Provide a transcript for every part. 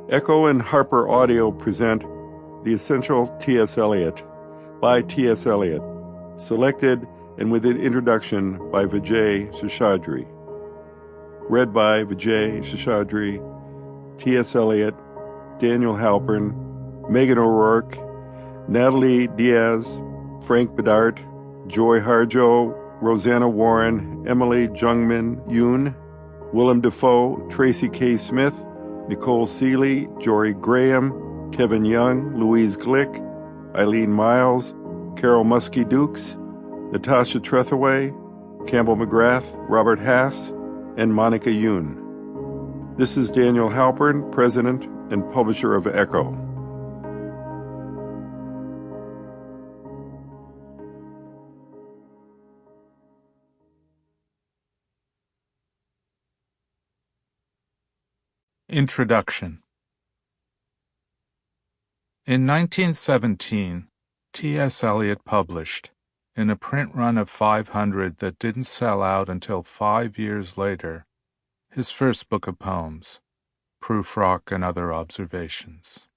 Echo and HarperAudio present The Essential T.S. Eliot by T.S. Eliot, selected and with an introduction by Vijay Seshadri. Read by Vijay Seshadri, T.S. Eliot, Daniel Halpern, Meghan O'Rourke, Natalie Diaz, Frank Bidart, Joy Harjo, Rosanna Warren, Emily Jungmin Yoon, Willem Dafoe, Tracy K. Smith, Nicole Sealey, Jorie Graham, Kevin Young, Louise Glück, Eileen Myles, Carol Muske-Dukes, Natasha Trethewey, Campbell McGrath, Robert Hass, and Monica Youn. This is Daniel Halpern, President and Publisher of Echo. Introduction. In 1917, T.S. Eliot published, in a print run of 500 that didn't sell out until 5 years later, his first book of poems, Prufrock and Other Observations.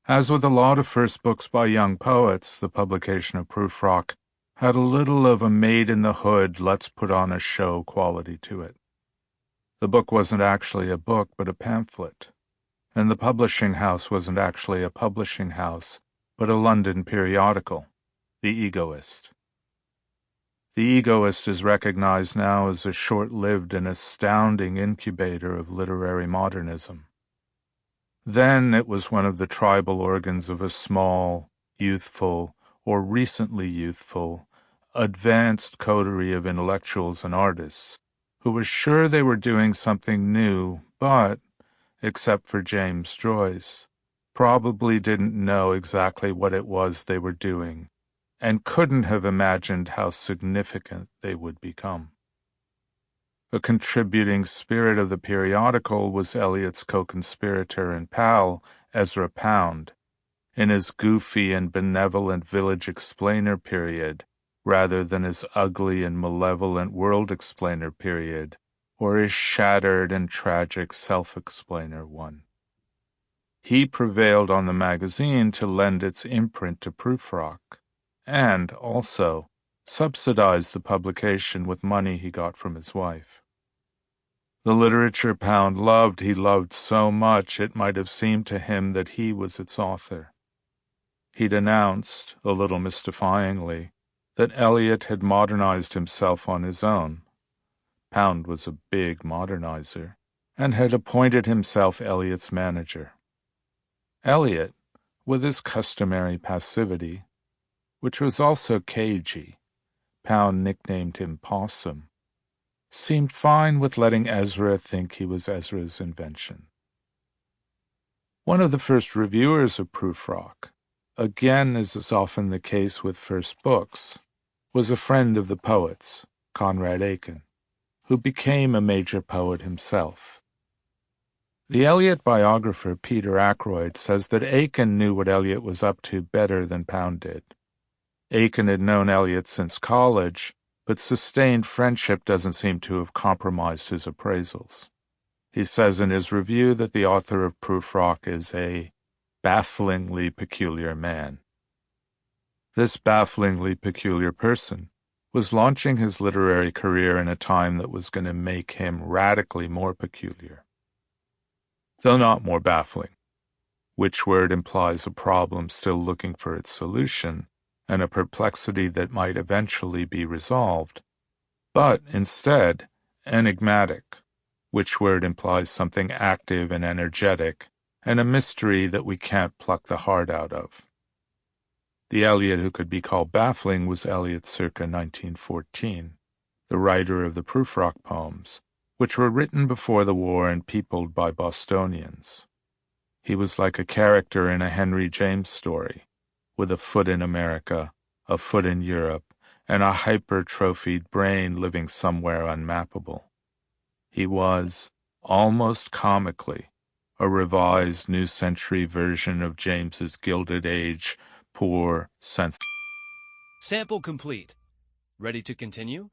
As with a lot of first books by young poets, the publication of Prufrock had a little of a maid-in-the-hood, let's-put-on-a-show quality to it. The book wasn't actually a book, but a pamphlet, and the publishing house wasn't actually a publishing house, but a London periodical, The Egoist. The Egoist is recognized now as a short-lived and astounding incubator of literary modernism. Then it was one of the tribal organs of a small, youthful, or recently youthful, advanced coterie of intellectuals and artists, who was sure they were doing something new, but, except for James Joyce, probably didn't know exactly what it was they were doing, and couldn't have imagined how significant they would become. A contributing spirit of the periodical was Eliot's co-conspirator and pal, Ezra Pound, in his goofy and benevolent village explainer period, rather than his ugly and malevolent world explainer period, or his shattered and tragic self-explainer one. He prevailed on the magazine to lend its imprint to Prufrock, and, also, subsidized the publication with money he got from his wife. The literature Pound loved he loved so much it might have seemed to him that he was its author. He'd announced, a little mystifyingly, that Eliot had modernized himself on his own. Pound was a big modernizer, and had appointed himself Eliot's manager. Eliot, with his customary passivity, which was also cagey, Pound nicknamed him Possum, seemed fine with letting Ezra think he was Ezra's invention. One of the first reviewers of Prufrock, again as is often the case with first books, was a friend of the poet's, Conrad Aiken, who became a major poet himself. The Eliot biographer Peter Ackroyd says that Aiken knew what Eliot was up to better than Pound did. Aiken had known Eliot since college, but sustained friendship doesn't seem to have compromised his appraisals. He says in his review that the author of Prufrock is a bafflingly peculiar man. This bafflingly peculiar person was launching his literary career in a time that was going to make him radically more peculiar. Though not more baffling, which word implies a problem still looking for its solution, and a perplexity that might eventually be resolved, but instead, enigmatic, which word implies something active and energetic, and a mystery that we can't pluck the heart out of. The Eliot who could be called baffling was Eliot circa 1914, the writer of the Prufrock poems, which were written before the war and peopled by Bostonians. He was like a character in a Henry James story, with a foot in America, a foot in Europe, and a hypertrophied brain living somewhere unmappable. He was, almost comically, a revised New Century version of James's Gilded Age, poor, sense. Sample complete. Ready to continue?